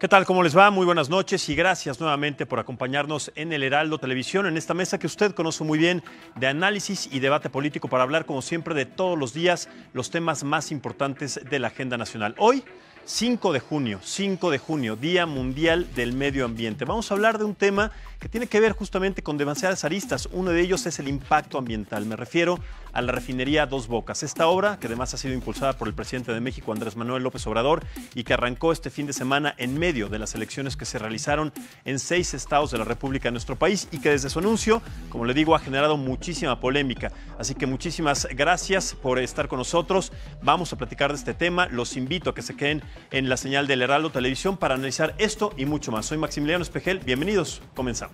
¿Qué tal? ¿Cómo les va? Muy buenas noches y gracias nuevamente por acompañarnos en el Heraldo Televisión, en esta mesa que usted conoce muy bien de análisis y debate político para hablar, como siempre, de todos los días los temas más importantes de la agenda nacional. Hoy, 5 de junio, Día Mundial del Medio Ambiente. Vamos a hablar de un tema que tiene que ver justamente con demasiadas aristas. Uno de ellos es el impacto ambiental. Me refiero a la refinería Dos Bocas. Esta obra, que además ha sido impulsada por el presidente de México, Andrés Manuel López Obrador, y que arrancó este fin de semana en medio de las elecciones que se realizaron en 6 estados de la República de nuestro país y que desde su anuncio, como le digo, ha generado muchísima polémica. Así que muchísimas gracias por estar con nosotros. Vamos a platicar de este tema. Los invito a que se queden en la señal del Heraldo Televisión para analizar esto y mucho más. Soy Maximiliano Espejel. Bienvenidos. Comenzamos.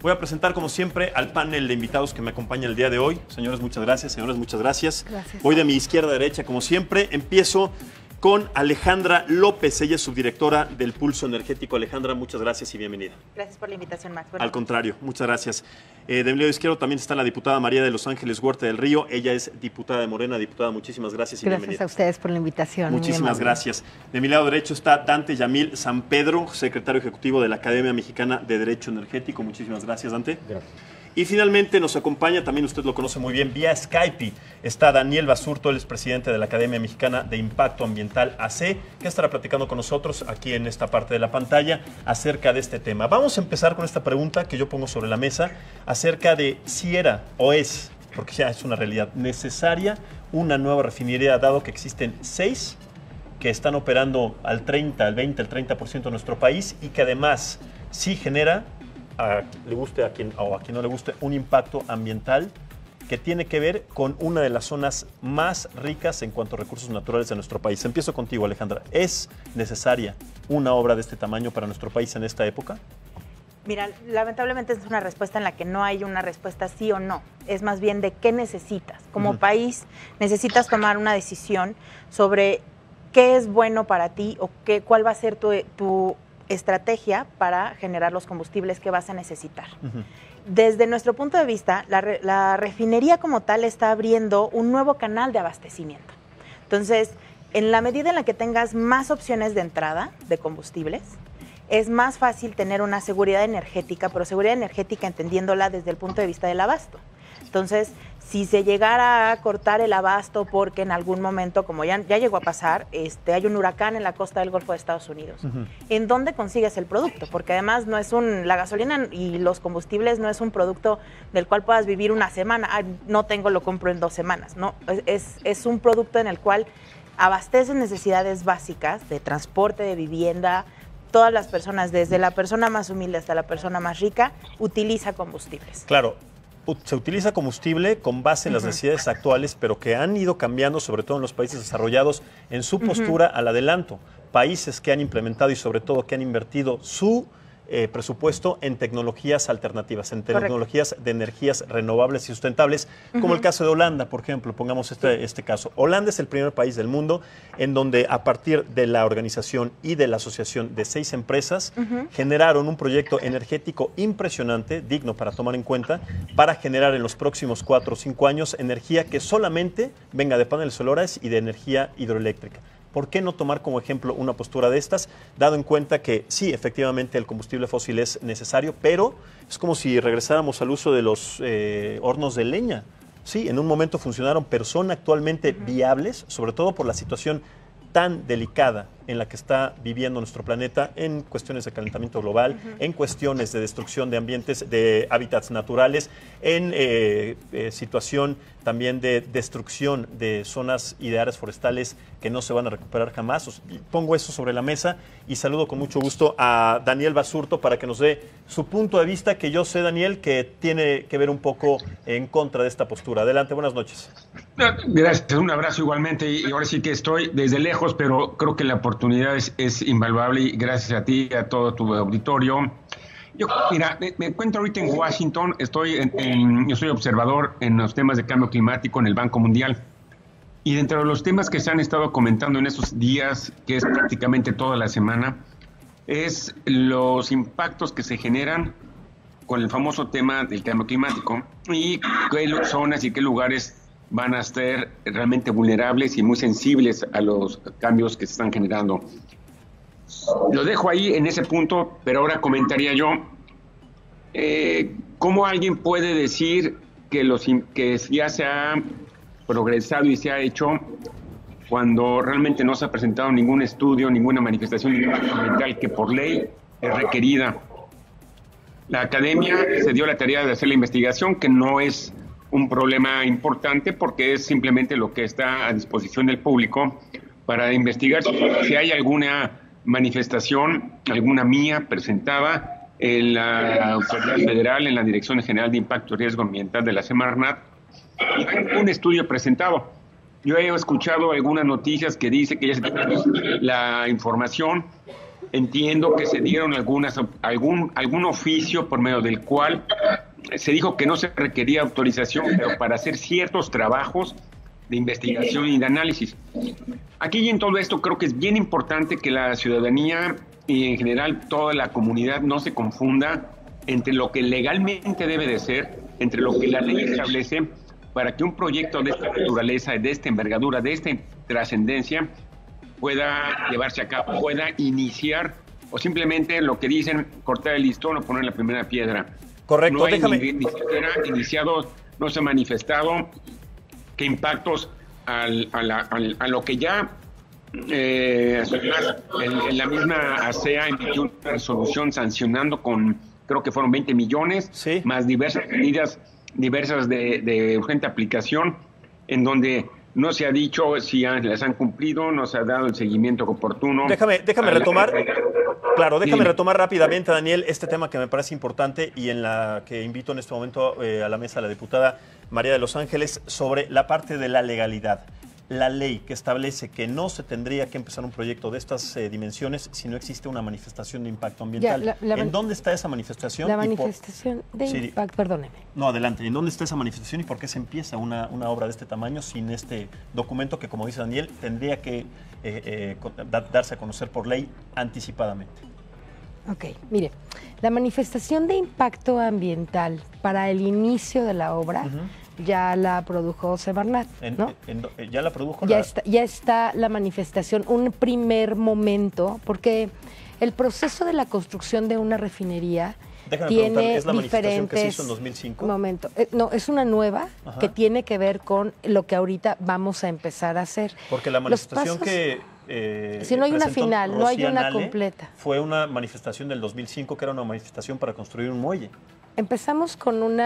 Voy a presentar, como siempre, al panel de invitados que me acompaña el día de hoy. Señores, muchas gracias. Señores, muchas gracias. Voy de mi izquierda a derecha, como siempre. Empiezo con Alejandra López. Ella es subdirectora del Pulso Energético. Alejandra, muchas gracias y bienvenida. Gracias por la invitación, Max. Al contrario, muchas gracias. De mi lado izquierdo también está la diputada María de Los Ángeles Huerta del Río. Ella es diputada de Morena. Diputada, muchísimas gracias y bienvenida. Gracias a ustedes por la invitación. Muchísimas gracias. De mi lado derecho está Dante Yamil San Pedro, secretario ejecutivo de la Academia Mexicana de Derecho Energético. Muchísimas gracias, Dante. Gracias. Y finalmente nos acompaña, también usted lo conoce muy bien, vía Skype, está Daniel Basurto, él es presidente de la Academia Mexicana de Impacto Ambiental AC, que estará platicando con nosotros aquí en esta parte de la pantalla acerca de este tema. Vamos a empezar con esta pregunta que yo pongo sobre la mesa acerca de si era o es, porque ya es una realidad, necesaria una nueva refinería, dado que existen 6 que están operando al 30, al 20, al 30% de nuestro país y que además sí genera, le guste a quien o a quien no le guste, un impacto ambiental que tiene que ver con una de las zonas más ricas en cuanto a recursos naturales de nuestro país. Empiezo contigo, Alejandra. ¿Es necesaria una obra de este tamaño para nuestro país en esta época? Mira, lamentablemente es una respuesta en la que no hay una respuesta sí o no. Es más bien de qué necesitas. Como país necesitas tomar una decisión sobre qué es bueno para ti o cuál va a ser tu estrategia para generar los combustibles que vas a necesitar. Desde nuestro punto de vista, la refinería como tal está abriendo un nuevo canal de abastecimiento. Entonces, en la medida en la que tengas más opciones de entrada de combustibles, es más fácil tener una seguridad energética, pero seguridad energética entendiéndola desde el punto de vista del abasto. Entonces, si se llegara a cortar el abasto porque en algún momento, como ya llegó a pasar, hay un huracán en la costa del Golfo de Estados Unidos, ¿en dónde consigues el producto? Porque además no es la gasolina y los combustibles no es un producto del cual puedas vivir una semana. No tengo, lo compro en 2 semanas. No, es un producto en el cual abasteces necesidades básicas de transporte, de vivienda. Todas las personas, desde la persona más humilde hasta la persona más rica, utiliza combustibles. Claro. Se utiliza combustible con base en las necesidades actuales, pero que han ido cambiando, sobre todo en los países desarrollados, en su postura al adelanto. Países que han implementado y sobre todo que han invertido su presupuesto en tecnologías alternativas, en tecnologías de energías renovables y sustentables, como el caso de Holanda, por ejemplo. Pongamos este caso. Holanda es el primer país del mundo en donde, a partir de la organización y de la asociación de 6 empresas, generaron un proyecto energético impresionante, digno para tomar en cuenta, para generar en los próximos 4 o 5 años energía que solamente venga de paneles solares y de energía hidroeléctrica. ¿Por qué no tomar como ejemplo una postura de estas, dado en cuenta que sí, efectivamente el combustible fósil es necesario, pero es como si regresáramos al uso de los hornos de leña? Sí, en un momento funcionaron, pero son actualmente viables, sobre todo por la situación tan delicada en la que está viviendo nuestro planeta en cuestiones de calentamiento global, en cuestiones de destrucción de ambientes, de hábitats naturales, en situación también de destrucción de zonas y de áreas forestales que no se van a recuperar jamás. Pongo eso sobre la mesa y saludo con mucho gusto a Daniel Basurto para que nos dé su punto de vista, que yo sé, Daniel, que tiene que ver un poco en contra de esta postura. Adelante, buenas noches. Gracias, un abrazo igualmente, y ahora sí que estoy desde lejos, pero creo que la oportunidad es invaluable, y gracias a ti y a todo tu auditorio. Yo, mira, me encuentro ahorita en Washington, yo soy observador en los temas de cambio climático en el Banco Mundial, y dentro de los temas que se han estado comentando en estos días, que es prácticamente toda la semana, es los impactos que se generan con el famoso tema del cambio climático y qué zonas y qué lugares van a estar realmente vulnerables y muy sensibles a los cambios que se están generando. lo dejo ahí en ese punto, pero ahora comentaría yo, ¿cómo alguien puede decir que ya se ha progresado y se ha hecho cuando realmente no se ha presentado ningún estudio, ninguna manifestación de impacto ambiental que por ley es requerida? La academia se dio la tarea de hacer la investigación, que no es un problema importante porque es simplemente lo que está a disposición del público para investigar si hay alguna manifestación, alguna mía presentada en la Autoridad Federal, en la Dirección General de Impacto y Riesgo Ambiental de la Semarnat, y un estudio presentado. Yo he escuchado algunas noticias que dice que ya se tiene la información. Entiendo que se dieron algún oficio por medio del cual se dijo que no se requería autorización, pero para hacer ciertos trabajos de investigación y de análisis. Aquí y en todo esto creo que es bien importante que la ciudadanía y en general toda la comunidad no se confunda entre lo que legalmente debe de ser, entre lo que la ley establece para que un proyecto de esta naturaleza, de esta envergadura, de esta trascendencia pueda llevarse a cabo, pueda iniciar, o simplemente lo que dicen, cortar el listón o poner la primera piedra. Correcto, no hay déjame. Ni siquiera iniciado, no se ha manifestado qué impactos a lo que ya en la misma ASEA emitió una resolución sancionando con, creo que fueron 20 millones, sí, más diversas medidas, diversas de urgente aplicación, en donde no se ha dicho si las han cumplido, no se ha dado el seguimiento oportuno. Déjame retomar. Claro, déjame Dime. retomar rápidamente, Daniel, este tema que me parece importante y en la que invito en este momento a la mesa a la diputada María de los Ángeles sobre la parte de la legalidad. La ley que establece que no se tendría que empezar un proyecto de estas dimensiones si no existe una manifestación de impacto ambiental. ¿En dónde está esa manifestación? La manifestación de impacto, perdóneme. No, adelante. ¿En dónde está esa manifestación y por qué se empieza una obra de este tamaño sin este documento que, como dice Daniel, tendría que darse a conocer por ley anticipadamente? Ok, mire, la manifestación de impacto ambiental para el inicio de la obra ya la produjo Semarnat, ¿no? ¿Ya la produjo? Ya está la manifestación, un primer momento, porque el proceso de la construcción de una refinería tiene ¿es la manifestación que se hizo en diferentes 2005? momentos. No, es una nueva que tiene que ver con lo que ahorita vamos a empezar a hacer. Porque la manifestación si no hay una final, no hay una Nale completa. Fue una manifestación del 2005 que era una manifestación para construir un muelle. Empezamos con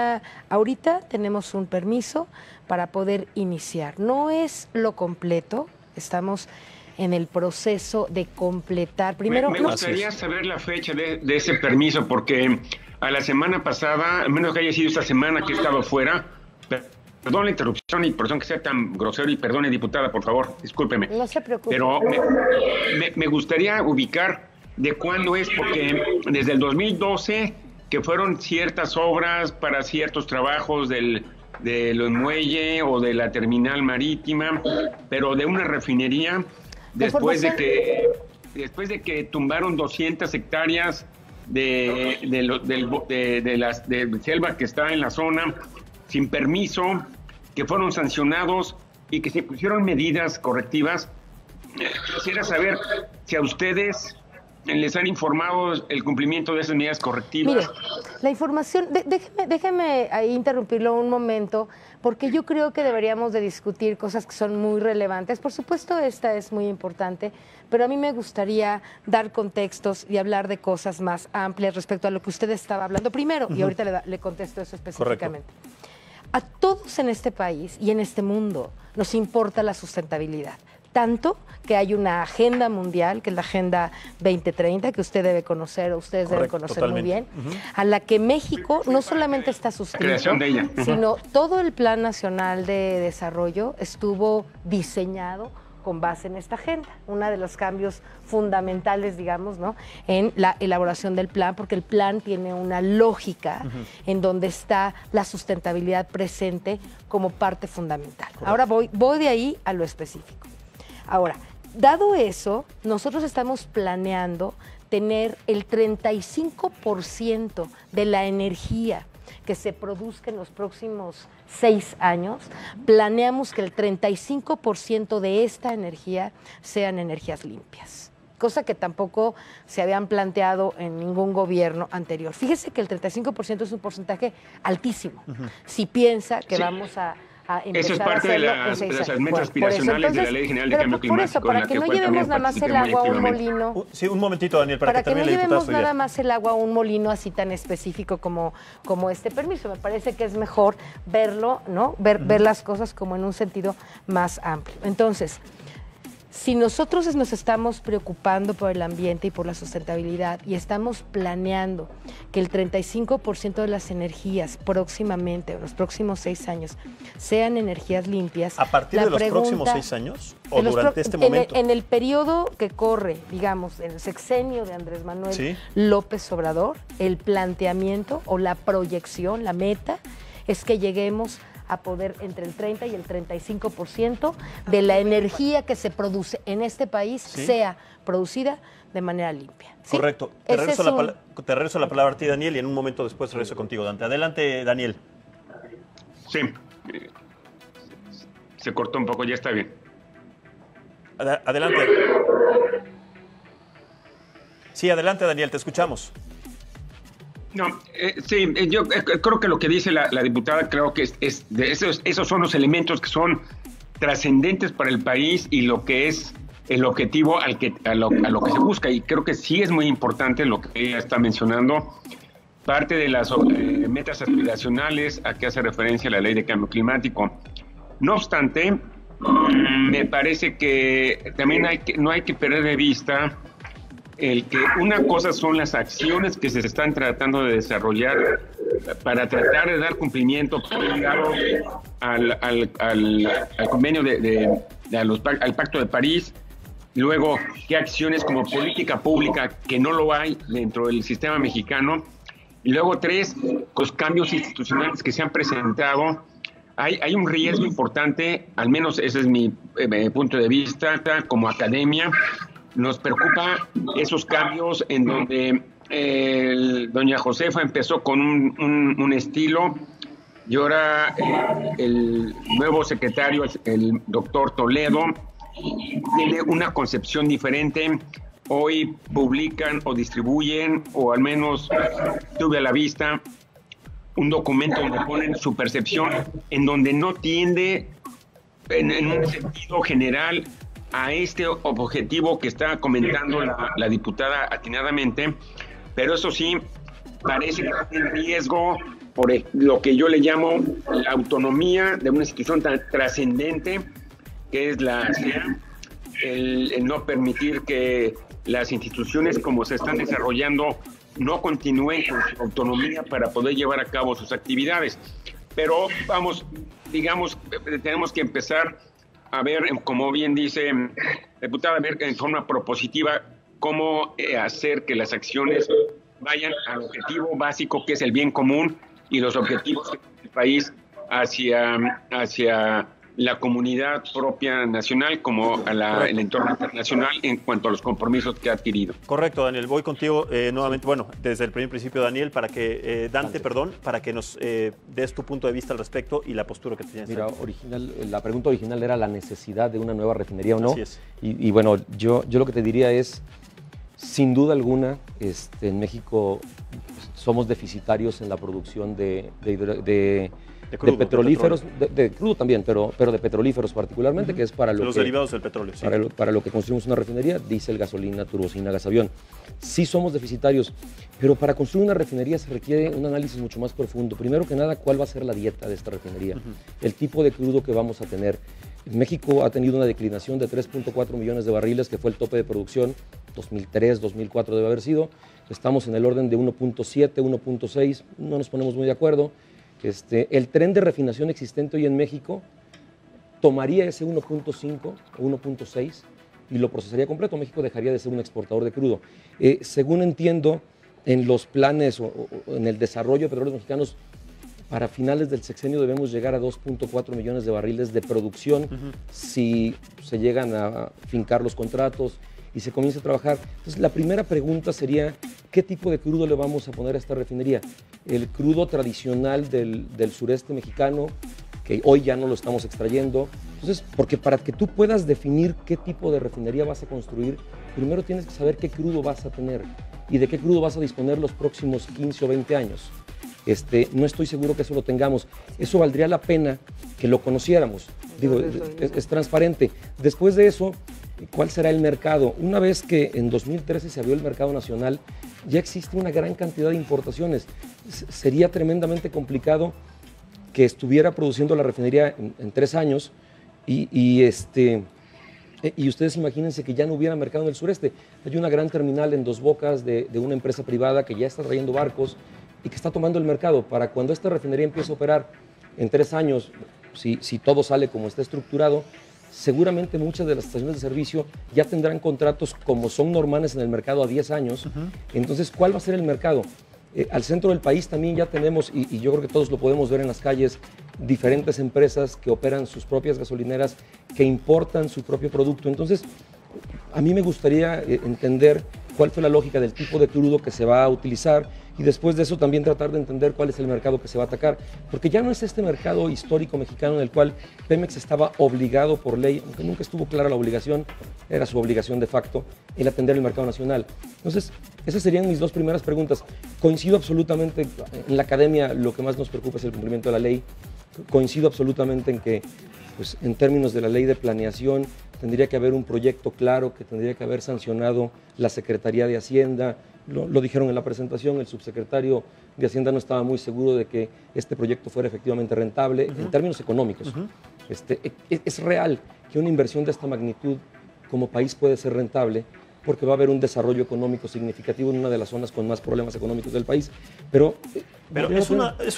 ahorita tenemos un permiso para poder iniciar. No es lo completo, estamos en el proceso de completar. Primero, me gustaría saber la fecha de ese permiso, porque a la semana pasada, al menos que haya sido esta semana que he estado fuera, perdón la interrupción y perdón que sea tan grosero y perdone, diputada, por favor, discúlpeme. No se preocupe. Pero me gustaría ubicar de cuándo es, porque desde el 2012, que fueron ciertas obras para ciertos trabajos del muelle o de la terminal marítima, pero de una refinería, después de que tumbaron 200 hectáreas de selva que está en la zona sin permiso, que fueron sancionados y que se pusieron medidas correctivas. Quisiera saber si a ustedes les han informado el cumplimiento de esas medidas correctivas. Mire, la información, déjeme ahí interrumpirlo un momento, porque yo creo que deberíamos de discutir cosas que son muy relevantes. Por supuesto, esta es muy importante, pero a mí me gustaría dar contextos y hablar de cosas más amplias respecto a lo que usted estaba hablando primero, y ahorita le contesto eso específicamente. Correcto. A todos en este país y en este mundo nos importa la sustentabilidad. Tanto que hay una agenda mundial, que es la Agenda 2030, que usted debe conocer, o ustedes deben conocer totalmente. Muy bien, a la que México no solamente está suscrito, sino todo el Plan Nacional de Desarrollo estuvo diseñado con base en esta agenda. Uno de los cambios fundamentales, digamos, ¿no?, en la elaboración del plan, porque el plan tiene una lógica en donde está la sustentabilidad presente como parte fundamental. Correcto. Ahora voy de ahí a lo específico. Ahora, dado eso, nosotros estamos planeando tener el 35% de la energía que se produzca en los próximos 6 años. Planeamos que el 35% de esta energía sean energías limpias. cosa que tampoco se habían planteado en ningún gobierno anterior. Fíjese que el 35% es un porcentaje altísimo. Si piensa que vamos a eso es parte de las metas aspiracionales de la Ley General de Cambio Climático. Por eso, para que no llevemos nada más el agua a un molino. Sí, un momentito, Daniel, para que no llevemos nada más el agua a un molino así tan específico como este permiso. Me parece que es mejor verlo, ¿no? Ver las cosas como en un sentido más amplio. Entonces, si nosotros nos estamos preocupando por el ambiente y por la sustentabilidad y estamos planeando que el 35% de las energías próximamente, en los próximos 6 años, sean energías limpias. ¿A partir de los próximos 6 años o durante este momento? En el periodo que corre, digamos, en el sexenio de Andrés Manuel López Obrador, el planteamiento o la proyección, la meta, es que lleguemos a poder entre el 30 y el 35% de la energía que se produce en este país sea producida de manera limpia. ¿Sí? Correcto. Te regreso la palabra a ti, Daniel, y en un momento después regreso contigo, Dante. Adelante, Daniel. Sí. Se cortó un poco, ya está bien. Adelante. Sí, adelante, Daniel, te escuchamos. No, yo creo que lo que dice la diputada, creo que esos son los elementos que son trascendentes para el país y lo que es el objetivo a lo que se busca. Y creo que sí es muy importante lo que ella está mencionando. Parte de las metas aspiracionales a que hace referencia la Ley de Cambio Climático. No obstante, me parece que también no hay que perder de vista el que una cosa son las acciones que se están tratando de desarrollar para tratar de dar cumplimiento, por un lado, al convenio al Pacto de París, luego qué acciones como política pública que no lo hay dentro del sistema mexicano, y luego 3, los cambios institucionales que se han presentado. Hay un riesgo importante, al menos ese es mi punto de vista como academia. Nos preocupa esos cambios en donde doña Josefa empezó con un estilo y ahora el nuevo secretario, el doctor Toledo, tiene una concepción diferente. Hoy publican o distribuyen, o al menos tuve a la vista, un documento donde ponen su percepción, en donde no tiende en un sentido general a este objetivo que está comentando la diputada atinadamente, pero eso sí, parece que está en riesgo por lo que yo le llamo la autonomía de una institución tan trascendente que es la SEA, el no permitir que las instituciones como se están desarrollando no continúen con su autonomía para poder llevar a cabo sus actividades. Pero vamos, digamos, tenemos que empezar a ver, como bien dice diputada, a ver en forma propositiva cómo hacer que las acciones vayan al objetivo básico, que es el bien común, y los objetivos del país hacia la comunidad propia nacional como el entorno internacional en cuanto a los compromisos que ha adquirido. Correcto, Daniel. Voy contigo nuevamente, bueno, desde el primer principio, Daniel, para que Dante, para que nos des tu punto de vista al respecto y la postura que tienes. Mira, la pregunta original era la necesidad de una nueva refinería o no. Así es. Y bueno, yo lo que te diría es, sin duda alguna, en México somos deficitarios en la producción de petrolíferos, de crudo también, pero de petrolíferos particularmente, que es para lo los que, derivados del petróleo, sí. para lo que construimos una refinería, diésel, gasolina, turbocina, gasavión. Sí somos deficitarios, pero para construir una refinería se requiere un análisis mucho más profundo. Primero que nada, ¿cuál va a ser la dieta de esta refinería? El tipo de crudo que vamos a tener. México ha tenido una declinación de 3.4 millones de barriles, que fue el tope de producción, 2003, 2004 debe haber sido. Estamos en el orden de 1.7, 1.6, no nos ponemos muy de acuerdo. El tren de refinación existente hoy en México tomaría ese 1.5 o 1.6 y lo procesaría completo. México dejaría de ser un exportador de crudo. Según entiendo, en los planes o en el desarrollo de petróleos mexicanos, para finales del sexenio debemos llegar a 2.4 millones de barriles de producción si se llegan a fincar los contratos y se comienza a trabajar. Entonces, la primera pregunta sería, ¿qué tipo de crudo le vamos a poner a esta refinería? El crudo tradicional del sureste mexicano, que hoy ya no lo estamos extrayendo. Entonces, porque para que tú puedas definir qué tipo de refinería vas a construir, primero tienes que saber qué crudo vas a tener y de qué crudo vas a disponer los próximos 15 o 20 años. No estoy seguro que eso lo tengamos. Eso valdría la pena que lo conociéramos. Digo, es transparente. Después de eso, ¿cuál será el mercado? Una vez que en 2013 se abrió el mercado nacional, ya existe una gran cantidad de importaciones. Sería tremendamente complicado que estuviera produciendo la refinería en 3 años y ustedes imagínense que ya no hubiera mercado en el sureste. Hay una gran terminal en Dos Bocas de una empresa privada que ya está trayendo barcos y que está tomando el mercado. Para cuando esta refinería empiece a operar en 3 años, si todo sale como está estructurado, seguramente muchas de las estaciones de servicio ya tendrán contratos como son normales en el mercado a 10 años. Entonces, ¿cuál va a ser el mercado? Al centro del país también ya tenemos, y yo creo que todos lo podemos ver en las calles, diferentes empresas que operan sus propias gasolineras, que importan su propio producto. Entonces, a mí me gustaría entender cuál fue la lógica del tipo de crudo que se va a utilizar y después de eso también tratar de entender cuál es el mercado que se va a atacar. Porque ya no es este mercado histórico mexicano en el cual Pemex estaba obligado por ley, aunque nunca estuvo clara la obligación, era su obligación de facto, el atender el mercado nacional. Entonces, esas serían mis 2 primeras preguntas. Coincido absolutamente, en la academia lo que más nos preocupa es el cumplimiento de la ley. Coincido absolutamente en que, pues, en términos de la ley de planeación, tendría que haber un proyecto claro que tendría que haber sancionado la Secretaría de Hacienda. Lo dijeron en la presentación, el subsecretario de Hacienda no estaba muy seguro de que este proyecto fuera efectivamente rentable en términos económicos. Es real que una inversión de esta magnitud como país puede ser rentable porque va a haber un desarrollo económico significativo en una de las zonas con más problemas económicos del país. Pero es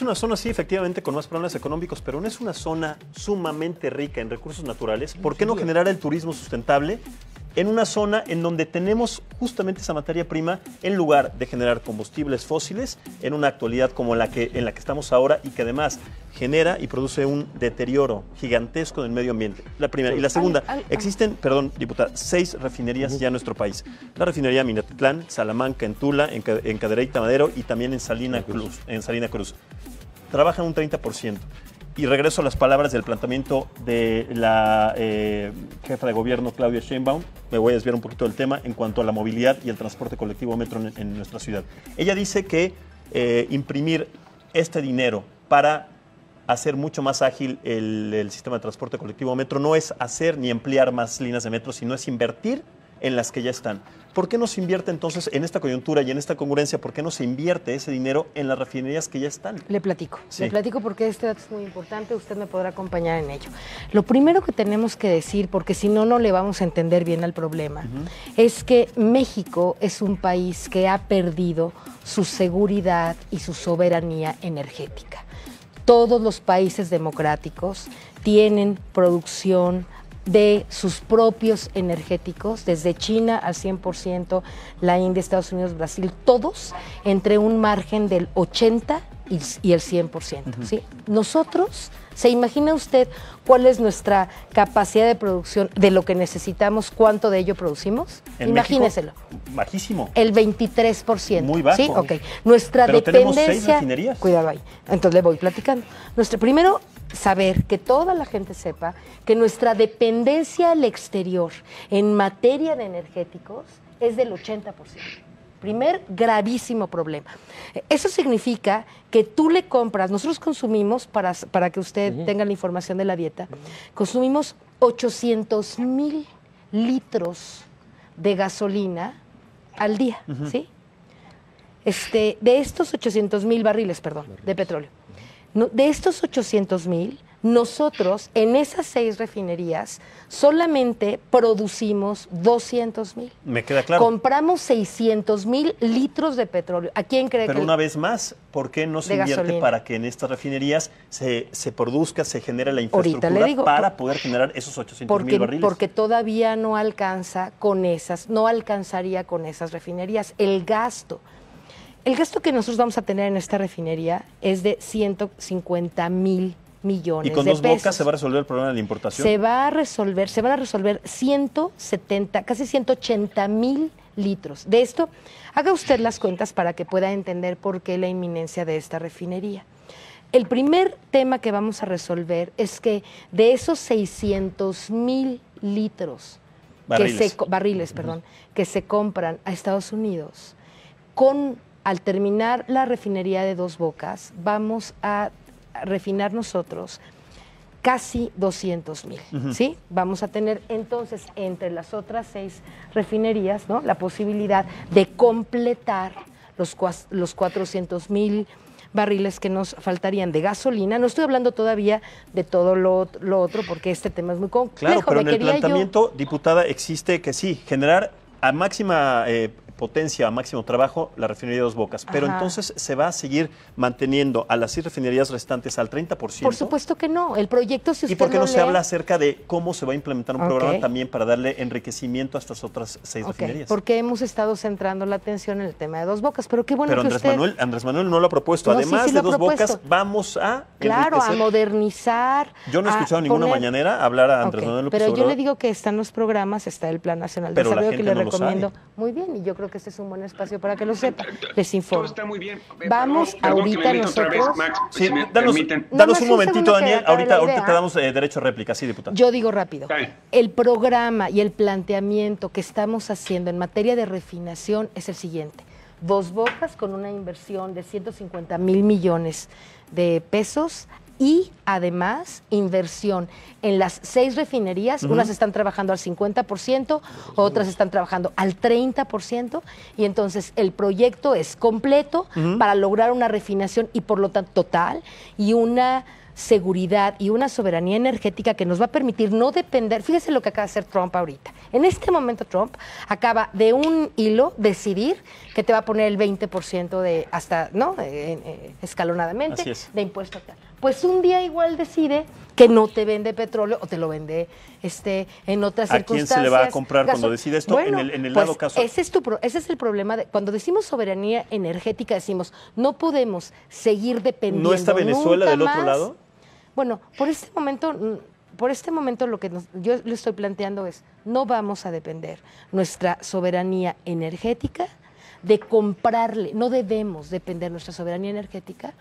una zona, sí, efectivamente, con más problemas económicos, pero no es una zona sumamente rica en recursos naturales. ¿Por qué no generar el turismo sustentable en una zona en donde tenemos justamente esa materia prima en lugar de generar combustibles fósiles en una actualidad como en la que estamos ahora y que además genera y produce un deterioro gigantesco del medio ambiente? La primera. Y la segunda, existen, perdón, diputada, 6 refinerías ya en nuestro país. La refinería Minatitlán, Salamanca, en Tula, en Cadereyta Madero y también en Salina Cruz. Trabajan un 30%. Y regreso a las palabras del planteamiento de la jefa de gobierno, Claudia Sheinbaum. Me voy a desviar un poquito del tema en cuanto a la movilidad y el transporte colectivo metro en nuestra ciudad. Ella dice que imprimir este dinero para hacer mucho más ágil el sistema de transporte colectivo metro no es hacer ni ampliar más líneas de metro, sino es invertir en las que ya están. ¿Por qué no se invierte entonces en esta coyuntura y en esta congruencia? ¿Por qué no se invierte ese dinero en las refinerías que ya están? Le platico. Sí. Le platico porque este dato es muy importante, usted me podrá acompañar en ello. Lo primero que tenemos que decir, porque si no, no le vamos a entender bien al problema, es que México es un país que ha perdido su seguridad y su soberanía energética. Todos los países democráticos tienen producción de sus propios energéticos, desde China al 100%, la India, Estados Unidos, Brasil, todos entre un margen del 80 y el 100%. ¿Sí? Nosotros, ¿se imagina usted cuál es nuestra capacidad de producción de lo que necesitamos? ¿Cuánto de ello producimos? Imagíneselo. México, bajísimo. El 23%. Muy bajo. ¿Sí? Ok. Nuestra Pero dependencia. tenemos 6 refinerías. Cuidado ahí. Entonces le voy platicando. Primero, saber que toda la gente sepa que nuestra dependencia al exterior en materia de energéticos es del 80%. Primer gravísimo problema. Eso significa que tú le compras, nosotros consumimos, para que usted tenga la información de la dieta, consumimos 800,000 litros de gasolina al día, ¿sí? De estos 800,000 barriles, de petróleo. No, de estos 800,000, nosotros en esas 6 refinerías solamente producimos 200,000. Me queda claro. Compramos 600,000 litros de petróleo. ¿A quién cree que? Pero una vez más, ¿por qué no se invierte gasolina para que en estas refinerías se produzca, se genere la infraestructura para poder generar esos 800,000 barriles? Porque todavía no alcanza con esas, no alcanzaría con esas refinerías. El gasto que nosotros vamos a tener en esta refinería es de 150,000 millones de pesos. ¿Y con Dos Bocas se va a resolver el problema de la importación? Se van a resolver 170, casi 180,000 litros. De esto, haga usted las cuentas para que pueda entender por qué la inminencia de esta refinería. El primer tema que vamos a resolver es que de esos 600,000 litros barriles, perdón, que se compran a Estados Unidos, al terminar la refinería de Dos Bocas, vamos a refinar nosotros casi 200,000, ¿sí? Vamos a tener entonces entre las otras 6 refinerías, ¿no?, la posibilidad de completar los 400,000 barriles que nos faltarían de gasolina. No estoy hablando todavía de todo lo otro porque este tema es muy complejo. Claro, pero en el planteamiento, diputada, existe que sí, generar a máxima potencia, a máximo trabajo, la refinería de Dos Bocas. Pero entonces se va a seguir manteniendo a las 6 refinerías restantes al 30%. Por supuesto que no. El proyecto, si usted ¿Y por qué no se lee, habla acerca de cómo se va a implementar un programa también para darle enriquecimiento a estas otras 6 refinerías? Porque hemos estado centrando la atención en el tema de Dos Bocas. Pero qué bueno pero que Andrés Manuel no lo ha propuesto. Además de Dos Bocas, vamos a a modernizar. Yo no he escuchado ninguna mañanera hablar a Andrés Manuel López Pero Obrador. yo le digo que están los programas, está el Plan Nacional de Desarrollo que le recomiendo. Muy bien, y yo creo que este es un buen espacio para que lo sepa. Les informo. Todo está muy bien. Vamos ahorita nosotros. Sí, danos un momentito, Daniel. Ahorita te damos derecho a réplica, sí, diputada. Yo digo rápido. El programa y el planteamiento que estamos haciendo en materia de refinación es el siguiente. Dos Bocas con una inversión de 150,000 millones de pesos y además inversión en las 6 refinerías. Unas están trabajando al 50%, otras están trabajando al 30%, y entonces el proyecto es completo para lograr una refinación y por lo tanto total y una seguridad y una soberanía energética que nos va a permitir no depender. Fíjese lo que acaba de hacer Trump ahorita. En este momento Trump acaba de un hilo decidir que te va a poner el 20% de hasta, ¿no? Escalonadamente de impuesto. Pues un día igual decide que no te vende petróleo o te lo vende en otras circunstancias. ¿A quién se le va a comprar cuando decide esto? Bueno, en el dado caso. Ese es el problema. Cuando decimos soberanía energética, decimos, no podemos seguir dependiendo. ¿No está Venezuela del otro lado? Bueno, por este momento lo que yo le estoy planteando es, no vamos a depender nuestra soberanía energética de comprarle, no debemos depender nuestra soberanía energética,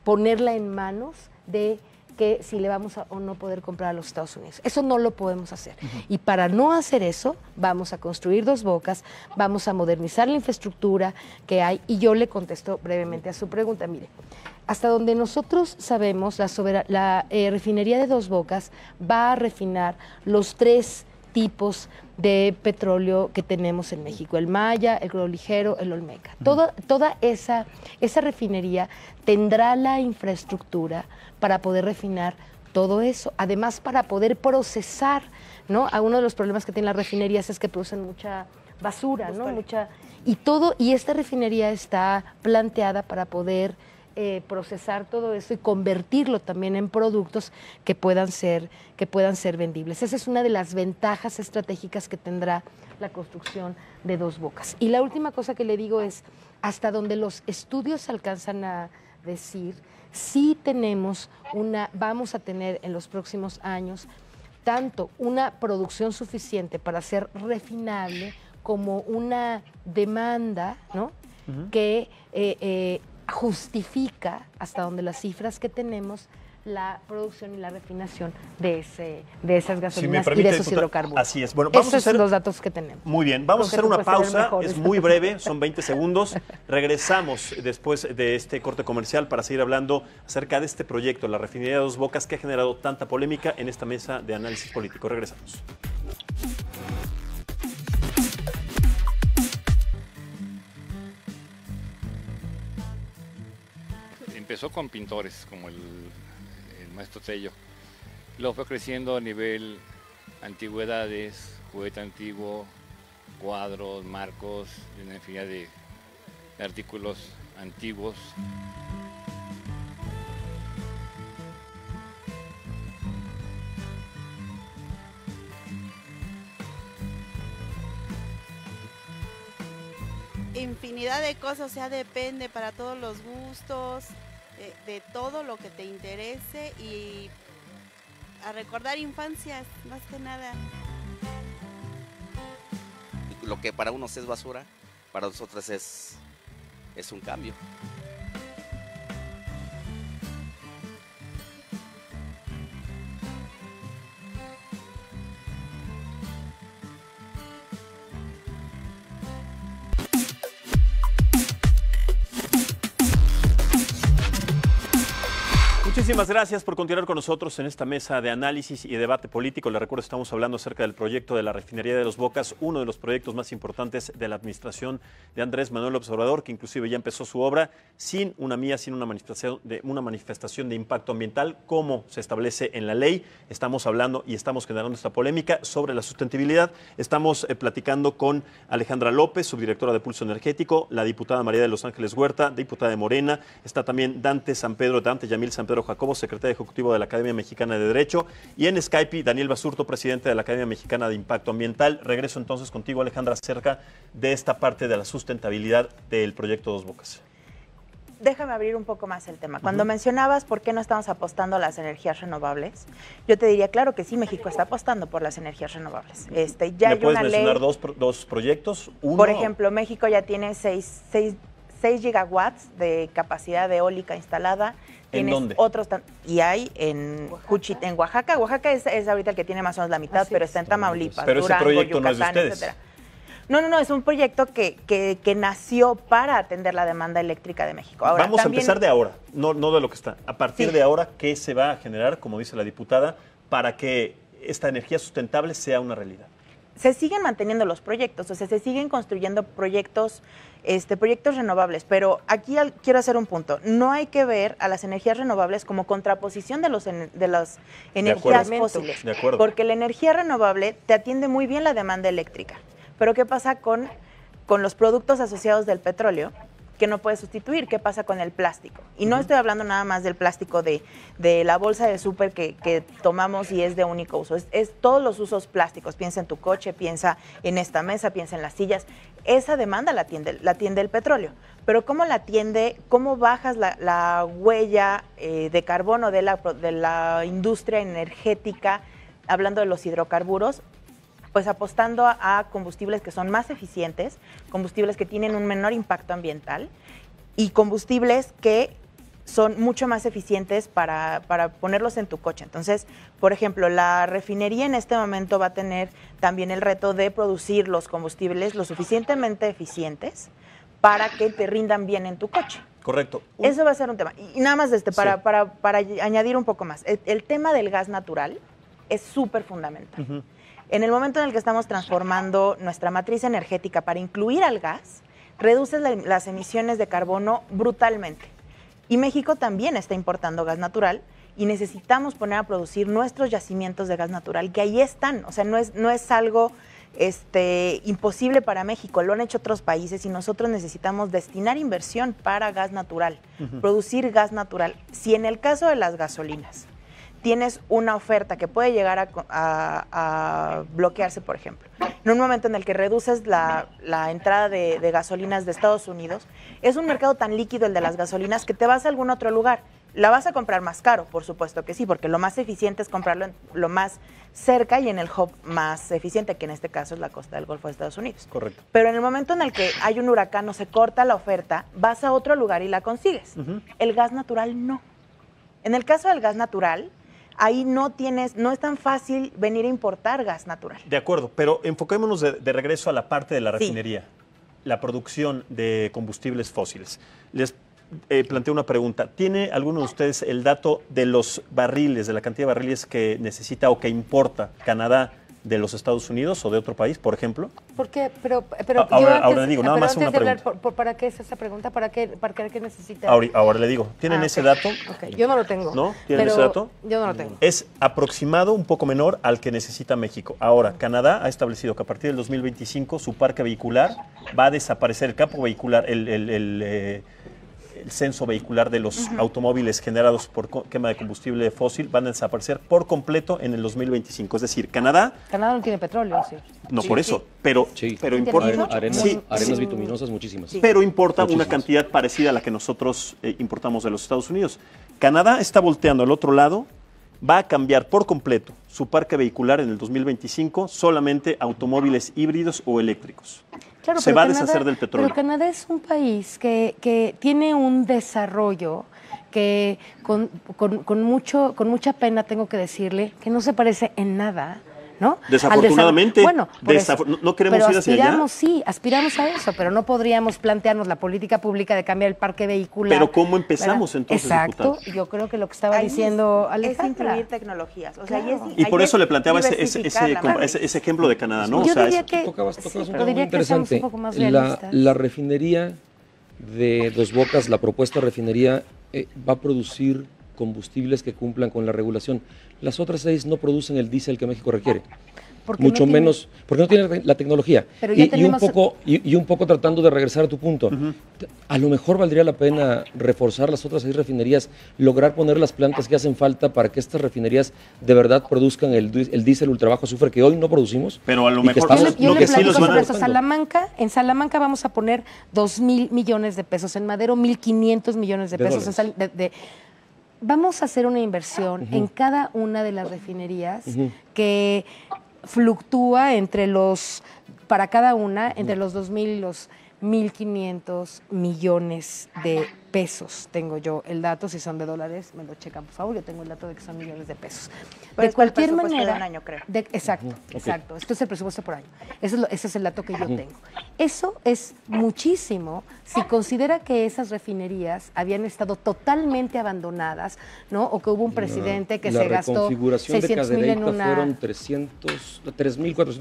ponerla en manos de que si le vamos a o no poder comprar a los Estados Unidos. Eso no lo podemos hacer. Y para no hacer eso, vamos a construir Dos Bocas, vamos a modernizar la infraestructura que hay. Y yo le contesto brevemente a su pregunta. Mire, hasta donde nosotros sabemos, la refinería de Dos Bocas va a refinar los 3 tipos de petróleo que tenemos en México, el Maya, el crudo ligero, el Olmeca. Toda esa refinería tendrá la infraestructura para poder refinar todo eso, además para poder procesar, ¿no? Uno de los problemas que tienen las refinerías es que producen mucha basura, ¿no? Y esta refinería está planteada para poder procesar todo eso y convertirlo también en productos que puedan ser vendibles. Esa es una de las ventajas estratégicas que tendrá la construcción de Dos Bocas. Y la última cosa que le digo es, hasta donde los estudios alcanzan a decir, sí vamos a tener en los próximos años tanto una producción suficiente para ser refinable como una demanda, ¿no? Que justifica, hasta donde las cifras que tenemos, la producción y la refinación de esas gasolinas y de esos hidrocarburos. Así es. Bueno, vamos a hacer los datos que tenemos. Muy bien, vamos a hacer una pausa, es muy breve, son 20 segundos. Regresamos después de este corte comercial para seguir hablando acerca de este proyecto, la refinería de Dos Bocas, que ha generado tanta polémica en esta mesa de análisis político. Regresamos. Empezó con pintores como el maestro Tello, luego fue creciendo a nivel antigüedades, juguete antiguo, cuadros, marcos, una infinidad de artículos antiguos. Infinidad de cosas, o sea, depende para todos los gustos, de todo lo que te interese y a recordar infancias, más que nada. Lo que para unos es basura, para nosotros es un cambio. Muchísimas gracias por continuar con nosotros en esta mesa de análisis y debate político. Les recuerdo, estamos hablando acerca del proyecto de la refinería de Los Bocas, uno de los proyectos más importantes de la administración de Andrés Manuel López Obrador, que inclusive ya empezó su obra sin una manifestación de impacto ambiental, como se establece en la ley. Estamos hablando y estamos generando esta polémica sobre la sustentabilidad. Estamos platicando con Alejandra López, subdirectora de Pulso Energético, la diputada María de Los Ángeles Huerta, diputada de Morena. Está también Dante Yamil San Pedro Jacobo, secretario ejecutivo de la Academia Mexicana de Derecho, y en Skype Daniel Basurto, presidente de la Academia Mexicana de Impacto Ambiental. Regreso entonces contigo, Alejandra, acerca de esta parte de la sustentabilidad del proyecto Dos Bocas. Déjame abrir un poco más el tema. Cuando mencionabas por qué no estamos apostando a las energías renovables, yo te diría, claro que sí, México está apostando por las energías renovables. Ya ¿Me puedes mencionar dos proyectos? Uno, por ejemplo, México ya tiene 6 gigawatts de capacidad de eólica instalada. ¿En dónde? Otros y hay en Oaxaca. Oaxaca es ahorita el que tiene más o menos la mitad, pero está en Tamaulipas, pero Durango, ese proyecto Yucatán, no es de ustedes. etcétera. No, es un proyecto que nació para atender la demanda eléctrica de México. Ahora, vamos también, a empezar de ahora, no de lo que está. A partir de ahora, ¿qué se va a generar, como dice la diputada, para que esta energía sustentable sea una realidad? Se siguen manteniendo los proyectos, o sea, se siguen construyendo proyectos renovables, pero aquí quiero hacer un punto. No hay que ver a las energías renovables como contraposición de las energías fósiles, porque la energía renovable te atiende muy bien la demanda eléctrica. Pero ¿qué pasa con los productos asociados del petróleo que no puedes sustituir? ¿Qué pasa con el plástico? Y no estoy hablando nada más del plástico de la bolsa de súper que tomamos y es de único uso. Es todos los usos plásticos. Piensa en tu coche, piensa en esta mesa, piensa en las sillas. Esa demanda la atiende el petróleo. Pero ¿cómo la atiende? ¿Cómo bajas la huella de carbono de la industria energética, hablando de los hidrocarburos? Pues apostando a combustibles que son más eficientes, combustibles que tienen un menor impacto ambiental y combustibles que son mucho más eficientes para ponerlos en tu coche. Entonces, por ejemplo, la refinería en este momento va a tener también el reto de producir los combustibles lo suficientemente eficientes para que te rindan bien en tu coche. Correcto. Eso va a ser un tema. Y nada más para añadir un poco más. El tema del gas natural es súper fundamental. En el momento en el que estamos transformando nuestra matriz energética para incluir al gas, reduces las emisiones de carbono brutalmente. Y México también está importando gas natural y necesitamos poner a producir nuestros yacimientos de gas natural, que ahí están. O sea, no es algo imposible para México, lo han hecho otros países y nosotros necesitamos destinar inversión para gas natural, producir gas natural. Si en el caso de las gasolinas tienes una oferta que puede llegar a bloquearse, por ejemplo, en un momento en el que reduces la entrada de gasolinas de Estados Unidos, es un mercado tan líquido el de las gasolinas que te vas a algún otro lugar. ¿La vas a comprar más caro? Por supuesto que sí, porque lo más eficiente es comprarlo en lo más cerca y en el hub más eficiente, que en este caso es la costa del Golfo de Estados Unidos. Correcto. Pero en el momento en el que hay un huracán o se corta la oferta, vas a otro lugar y la consigues. El gas natural no. En el caso del gas natural, ahí no es tan fácil venir a importar gas natural. De acuerdo, pero enfoquémonos de regreso a la parte de la refinería, la producción de combustibles fósiles. Les planteo una pregunta. ¿Tiene alguno de ustedes el dato de los barriles, de la cantidad de barriles que necesita o que importa Canadá de los Estados Unidos o de otro país, por ejemplo? ¿Por qué? Pero ahora le digo, nada más una pregunta. ¿Para qué es esa pregunta? ¿Para qué necesita? Ahora le digo, ¿tienen ese dato? Okay. Yo no lo tengo. ¿No? ¿Tienen ese dato? Yo no lo tengo. Es aproximado, un poco menor al que necesita México. Ahora, Canadá ha establecido que a partir del 2025 su parque vehicular va a desaparecer, el campo vehicular, el censo vehicular de los automóviles generados por quema de combustible fósil van a desaparecer por completo en el 2025. Es decir, Canadá no tiene petróleo, sí. No, por eso, pero importa arenas bituminosas muchísimas. Sí. Pero importa una cantidad parecida a la que nosotros importamos de los Estados Unidos. Canadá está volteando al otro lado, va a cambiar por completo su parque vehicular en el 2025 solamente automóviles híbridos o eléctricos. Claro, se va a deshacer del petróleo. Pero Canadá es un país que tiene un desarrollo que con mucha pena tengo que decirle que no se parece en nada ¿no? Desafortunadamente, bueno, no queremos pero ir hacia allá. Sí, aspiramos a eso, pero no podríamos plantearnos la política pública de cambiar el parque vehicular. Pero ¿cómo empezamos entonces, Exacto, diputada? yo creo que lo que estaba diciendo Alejandra. Es incluir tecnologías. O sea, Claro. Y por eso le planteaba diversificar ese ejemplo de Canadá, ¿no? Yo O sea, diría que, Tocabas sí, un pero tema muy diría que seamos interesante. un poco más realistas. La refinería de Dos Bocas, la propuesta de refinería, va a producir combustibles que cumplan con la regulación. Las otras 6 no producen el diésel que México requiere. Porque Mucho no tiene- menos, porque no tiene la tecnología. Pero ya Y tenemos- un poco tratando de regresar a tu punto, a lo mejor valdría la pena reforzar las otras 6 refinerías, lograr poner las plantas que hacen falta para que estas refinerías de verdad produzcan el diésel ultra bajo azufre que hoy no producimos. Pero a lo y que mejor estamos- Yo lo le que sí platico los van sobre a... eso. En Salamanca vamos a poner 2,000 millones de pesos, en Madero 1,500 millones de De pesos. dólares. Vamos a hacer una inversión en cada una de las refinerías Ujú. que fluctúa para cada una, entre los 2,000 y los 1,500 millones de pesos. Tengo yo el dato, si son de dólares, me lo checan, por favor. Yo tengo el dato de que son millones de pesos. Pero es el presupuesto de un año, creo. Exacto, Ok. exacto. Esto es el presupuesto por año. Ese es el dato que yo tengo. Eso es muchísimo si considera que esas refinerías habían estado totalmente abandonadas, ¿no? O que hubo un presidente que se gastó La reconfiguración de 600,000 en Cadereyta una... fueron 3.400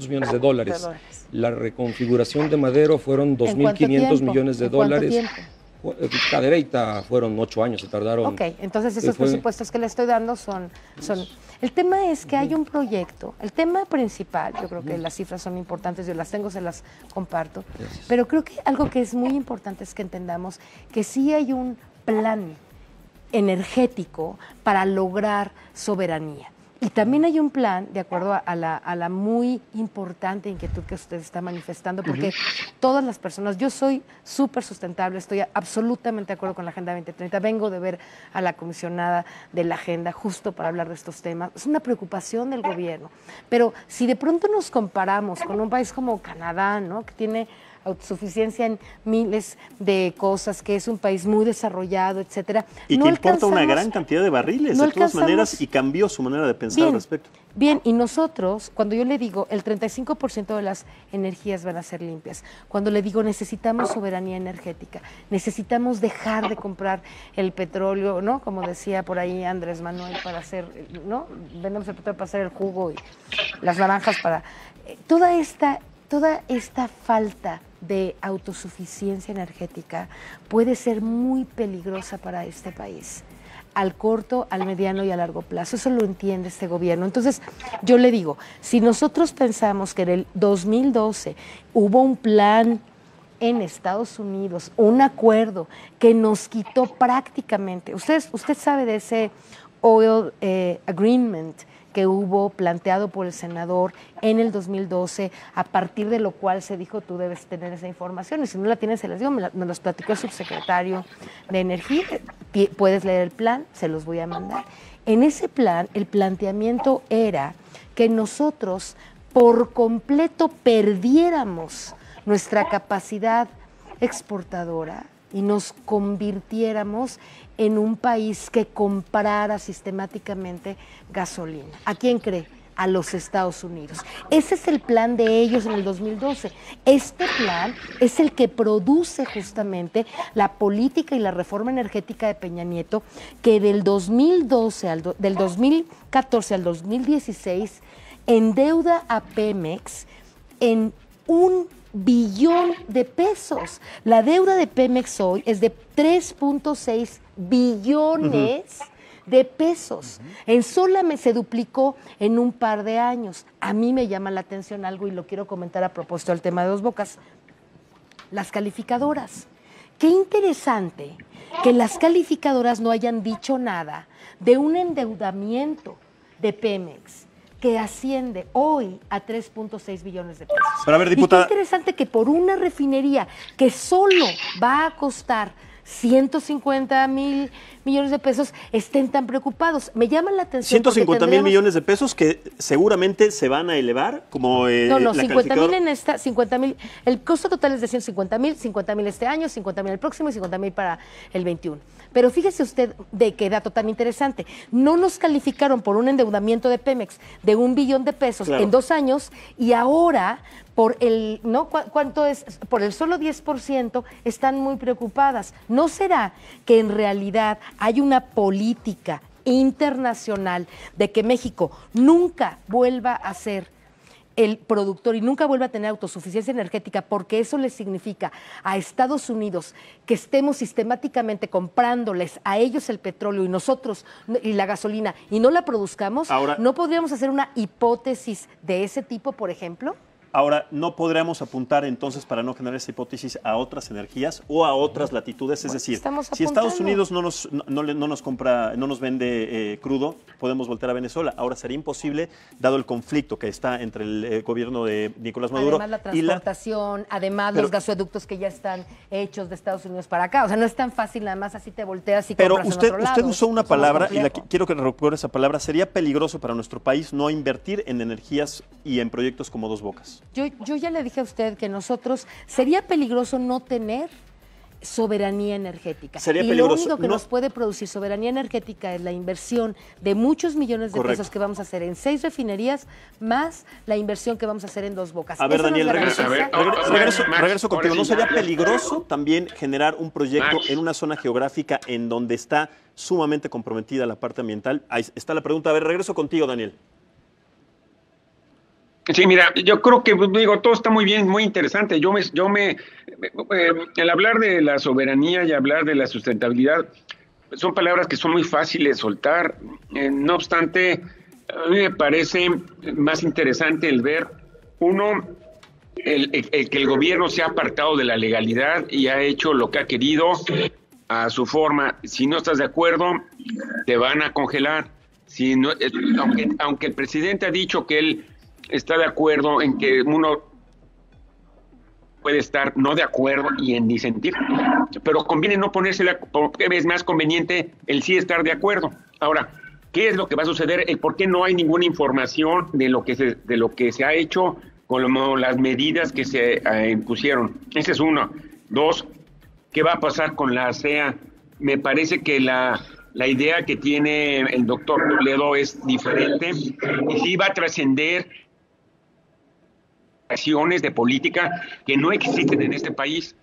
millones de dólares. De dólares. La reconfiguración de Madero fueron ¿En cuánto 2.500 tiempo? millones de ¿En cuánto dólares. tiempo? Cadereyta fueron 8 años, se tardaron. Ok, entonces esos fue- presupuestos que le estoy dando son... El tema es que hay un proyecto, el tema principal, yo creo que las cifras son importantes, yo las tengo, se las comparto, pero creo que algo que es muy importante es que entendamos que sí hay un plan energético para lograr soberanía. Y también hay un plan, de acuerdo a la muy importante inquietud que usted está manifestando, porque todas las personas, yo soy súper sustentable, estoy absolutamente de acuerdo con la Agenda 2030, vengo de ver a la comisionada de la Agenda justo para hablar de estos temas, es una preocupación del gobierno, pero si de pronto nos comparamos con un país como Canadá, ¿no? Que tiene autosuficiencia en miles de cosas, que es un país muy desarrollado, etcétera. Y no que importa una alcanzamos- gran cantidad de barriles, no de todas alcanzamos- maneras, y cambió su manera de pensar al respecto. Bien, y nosotros, cuando yo le digo el 35% de las energías van a ser limpias, cuando le digo necesitamos soberanía energética, necesitamos dejar de comprar el petróleo, ¿no? Como decía por ahí Andrés Manuel, para hacer, ¿no? Vendemos el petróleo para hacer el jugo y las naranjas para... Toda esta falta de autosuficiencia energética puede ser muy peligrosa para este país, al corto, al mediano y a largo plazo. Eso lo entiende este gobierno. Entonces, yo le digo, si nosotros pensamos que en el 2012 hubo un plan en Estados Unidos, un acuerdo que nos quitó prácticamente, usted sabe de ese oil agreement que hubo planteado por el senador en el 2012, a partir de lo cual se dijo tú debes tener esa información, y si no la tienes, se las digo, me los platicó el subsecretario de Energía, puedes leer el plan, se los voy a mandar. En ese plan, el planteamiento era que nosotros por completo perdiéramos nuestra capacidad exportadora y nos convirtiéramos en un país que comprara sistemáticamente gasolina. ¿A quién cree? A los Estados Unidos. Ese es el plan de ellos en el 2012. Este plan es el que produce justamente la política y la reforma energética de Peña Nieto, que del 2014 al 2016 endeuda a Pemex en 1 billón de pesos. La deuda de Pemex hoy es de 3.6 billones de pesos. En solamente se duplicó en un par de años. A mí me llama la atención algo y lo quiero comentar a propósito del tema de Dos Bocas. Las calificadoras. Qué interesante que las calificadoras no hayan dicho nada de un endeudamiento de Pemex que asciende hoy a 3.6 billones de pesos. Pero a ver, diputada. Y qué interesante que por una refinería que solo va a costar 150,000 millones de pesos estén tan preocupados. Me llama la atención. 150,000 millones de pesos que seguramente se van a elevar, como no, 50,000 en esta, 50,000. El costo total es de 150,000, 50,000 este año, 50,000 el próximo y 50,000 para el 21. Pero fíjese usted de qué dato tan interesante. No nos calificaron por un endeudamiento de Pemex de 1 billón de pesos en 2 años y ahora por el, ¿no? ¿Cuánto es? Por el solo 10% están muy preocupadas. ¿No será que en realidad hay una política internacional de que México nunca vuelva a ser el productor y nunca vuelva a tener autosuficiencia energética, porque eso le significa a Estados Unidos que estemos sistemáticamente comprándoles a ellos el petróleo y nosotros y la gasolina y no la produzcamos? Ahora, ¿no podríamos hacer una hipótesis de ese tipo, por ejemplo? Ahora, ¿no podríamos apuntar entonces, para no generar esa hipótesis, a otras energías o a otras latitudes? Es decir, si Estados Unidos no nos vende crudo, podemos voltear a Venezuela. Ahora, sería imposible, dado el conflicto que está entre el gobierno de Nicolás Maduro además la transportación, además los gasoductos que ya están hechos de Estados Unidos para acá. O sea, no es tan fácil, nada más así te volteas y compras en otro lado. Usted usó una palabra, y quiero que recuerde esa palabra. Sería peligroso para nuestro país no invertir en energías y en proyectos como Dos Bocas. Yo ya le dije a usted que nosotros sería peligroso no tener soberanía energética. Sería y peligroso. Lo único que nos puede producir soberanía energética es la inversión de muchos millones de pesos que vamos a hacer en 6 refinerías, más la inversión que vamos a hacer en Dos Bocas. A ver, Daniel, regreso contigo. ¿No sería peligroso también generar un proyecto en una zona geográfica en donde está sumamente comprometida la parte ambiental? Ahí está la pregunta. A ver, regreso contigo, Daniel. Sí, mira, yo creo que, digo, todo está muy bien, muy interesante. El hablar de la soberanía y hablar de la sustentabilidad son palabras que son muy fáciles de soltar. No obstante, a mí me parece más interesante el ver, uno, el que el gobierno se ha apartado de la legalidad y ha hecho lo que ha querido a su forma. Si no estás de acuerdo, te van a congelar. Si no, aunque el presidente ha dicho que él está de acuerdo en que uno puede estar no de acuerdo y en disentir, pero conviene no ponérsela, porque es más conveniente el sí estar de acuerdo. Ahora, ¿qué es lo que va a suceder? ¿Por qué no hay ninguna información de lo que se ha hecho con las medidas que se impusieron? Ese es uno. Dos, ¿qué va a pasar con la ASEA? Me parece que la idea que tiene el doctor Toledo es diferente y sí va a trascender acciones de política que no existen en este país.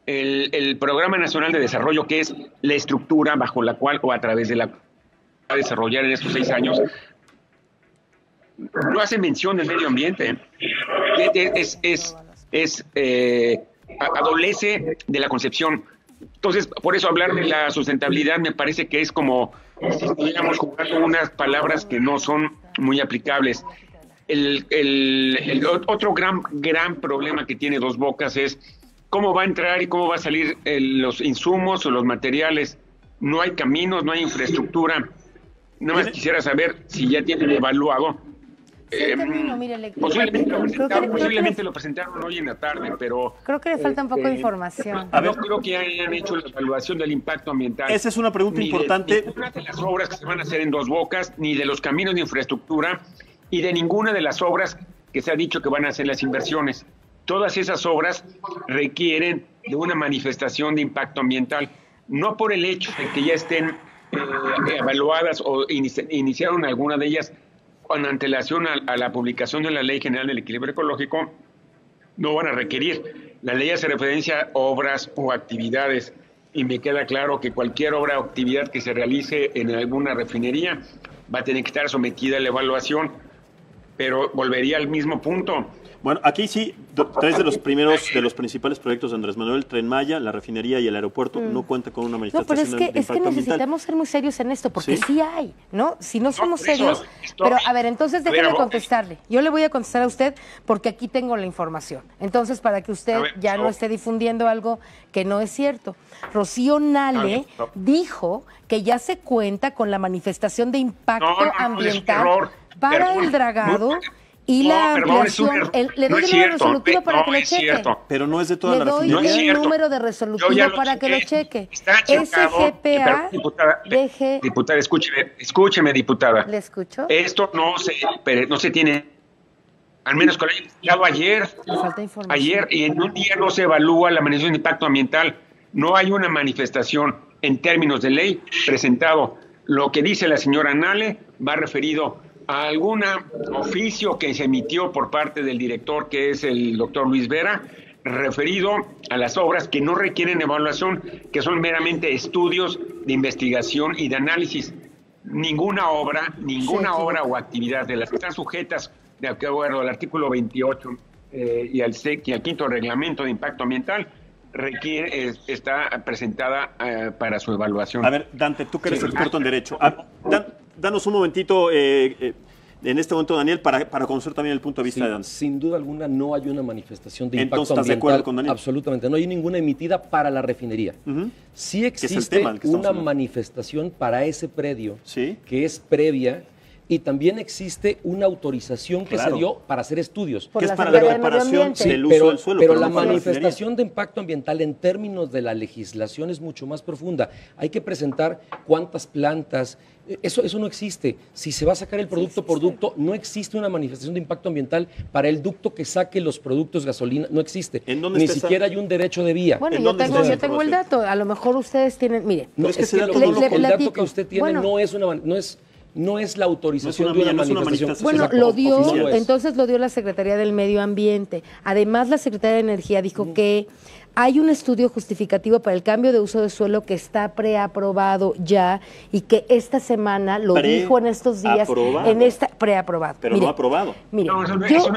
El Programa Nacional de Desarrollo, que es la estructura bajo la cual o a través de la cual va a desarrollar en estos 6 años, no hace mención del medio ambiente. Adolece de la concepción. Entonces, por eso hablar de la sustentabilidad me parece que es como si estuviéramos jugando unas palabras que no son muy aplicables. El otro gran problema que tiene Dos Bocas es cómo va a entrar y cómo va a salir los insumos o los materiales. No hay caminos, no hay infraestructura. Nada más quisiera saber si ya tienen evaluado. Posiblemente lo presentaron hoy en la tarde, pero creo que le falta un poco de información. No creo que hayan hecho la evaluación del impacto ambiental. Esa es una pregunta importante. Ni de las obras que se van a hacer en Dos Bocas, ni de los caminos de infraestructura, y de ninguna de las obras que se ha dicho que van a hacer las inversiones. Todas esas obras requieren de una manifestación de impacto ambiental, no por el hecho de que ya estén evaluadas o iniciaron alguna de ellas con antelación a la publicación de la Ley General del Equilibrio Ecológico, no van a requerir. La ley hace referencia a obras o actividades, y me queda claro que cualquier obra o actividad que se realice en alguna refinería va a tener que estar sometida a la evaluación. Pero volvería al mismo punto. Bueno, aquí sí, 3 de los principales proyectos de Andrés Manuel, Tren Maya, la refinería y el aeropuerto, no cuenta con una manifestación de impacto ambiental. Necesitamos ser muy serios en esto, porque sí hay, ¿no? Si no somos serios... Pero, a ver, entonces déjeme contestarle. Yo le voy a contestar a usted porque aquí tengo la información. Entonces, para que usted ya no esté difundiendo algo que no es cierto. Rocío Nale dijo que ya se cuenta con la manifestación de impacto ambiental para el dragado Y la perdón, es un ampliación, error. le No doy es el número cierto, resolutivo para que no lo es cheque. cierto. Pero no es de toda Le la doy No es refinería. el cierto. número de Yo resolutivo ya lo para que lo chequé. cheque. Está checado. SGPA, Pero, diputada, escúcheme, diputada. ¿le escucho? Esto no se tiene, al menos con el llegado ayer. Le falta información. Ayer, y en un día no se evalúa la manifestación de impacto ambiental. No hay una manifestación en términos de ley presentado. Lo que dice la señora Nale va referido a algún oficio que se emitió por parte del director, que es el doctor Luis Vera, referido a las obras que no requieren evaluación, que son meramente estudios de investigación y de análisis. Ninguna obra o actividad de las que están sujetas de acuerdo al artículo 28 y al quinto reglamento de impacto ambiental está presentada para su evaluación. A ver, Dante, tú que eres experto en derecho. Danos un momentito, en este momento, Daniel, para conocer también el punto de vista de Dante. Sin duda alguna no hay una manifestación de Entonces, impacto ¿estás de ambiental. acuerdo con Daniel? Absolutamente, no hay ninguna emitida para la refinería. Sí el existe tema del que estamos una hablando. manifestación para ese predio, Sí. que es previa, y también existe una autorización que Claro. se dio para hacer estudios. Por Que es la para la Secretaría de Medio reparación Ambiente. del uso del suelo. pero no la para manifestación de impacto ambiental en términos de la legislación es mucho más profunda. Hay que presentar cuántas plantas. Eso no existe. Si se va a sacar el producto por ducto, no existe una manifestación de impacto ambiental para el ducto que saque los productos gasolina. No existe. ¿En dónde Ni está esa- siquiera hay un derecho de vía. Bueno, ¿En yo dónde tengo, está esa yo tengo el información? dato. A lo mejor ustedes tienen, mire, No, es que es ese que dato lo- no lo- lo el dato platico. que usted tiene Bueno. no es la autorización No es de una una mía, no es una manifestación. manifestación. Bueno, Exacto, lo dio, oficial. No es. entonces lo dio la Secretaría del Medio Ambiente. Además, la Secretaría de Energía dijo que hay un estudio justificativo para el cambio de uso de suelo que está preaprobado ya y que esta semana lo dijo en estos días. Preaprobado. En esta preaprobado. Pero Mire, no aprobado. Mire, No, eso